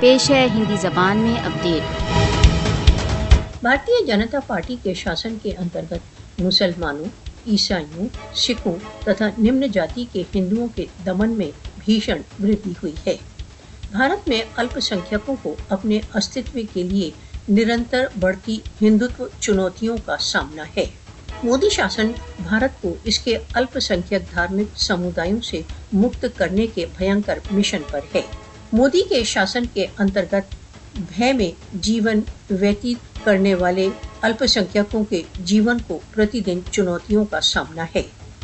पेश है हिंदी जबान में अपडेट। भारतीय जनता पार्टी के शासन के अंतर्गत मुसलमानों, ईसाइयों, सिखों तथा निम्न जाति के हिंदुओं के दमन में भीषण वृद्धि हुई है। भारत में अल्पसंख्यकों को अपने अस्तित्व के लिए निरंतर बढ़ती हिंदुत्व चुनौतियों का सामना है। मोदी शासन भारत को इसके अल्पसंख्यक धार्मिक समुदायों से मुक्त करने के भयंकर मिशन पर है। मोदी के शासन के अंतर्गत भय में जीवन व्यतीत करने वाले अल्पसंख्यकों के जीवन को प्रतिदिन चुनौतियों का सामना है।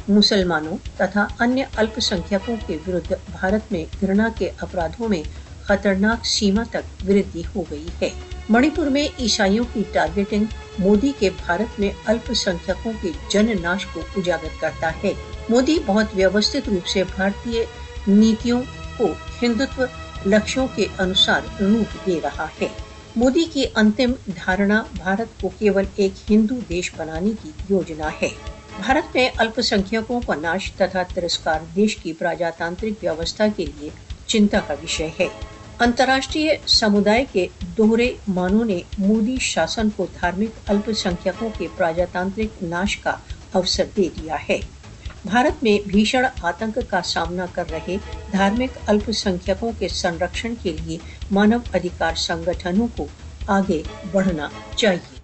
मुसलमानों तथा अन्य अल्पसंख्यकों के विरुद्ध भारत में घृणा के अपराधों में खतरनाक सीमा तक वृद्धि हो गई है। मणिपुर में ईसाइयों की टारगेटिंग मोदी के भारत में अल्पसंख्यकों के जननाश को उजागर करता है। मोदी बहुत व्यवस्थित रूप से भारतीय नीतियों को हिंदुत्व लक्ष्यों के अनुसार रूप दे रहा है। मोदी की अंतिम धारणा भारत को केवल एक हिंदू देश बनाने की योजना है। भारत में अल्पसंख्यकों का नाश तथा तिरस्कार देश की प्रजातांत्रिक व्यवस्था के लिए चिंता का विषय है। अंतर्राष्ट्रीय समुदाय के दोहरे मानों ने मोदी शासन को धार्मिक अल्पसंख्यकों के प्रजातांत्रिक नाश का अवसर दे दिया है। भारत में भीषण आतंक का सामना कर रहे धार्मिक अल्पसंख्यकों के संरक्षण के लिए मानव अधिकार संगठनों को आगे बढ़ना चाहिए।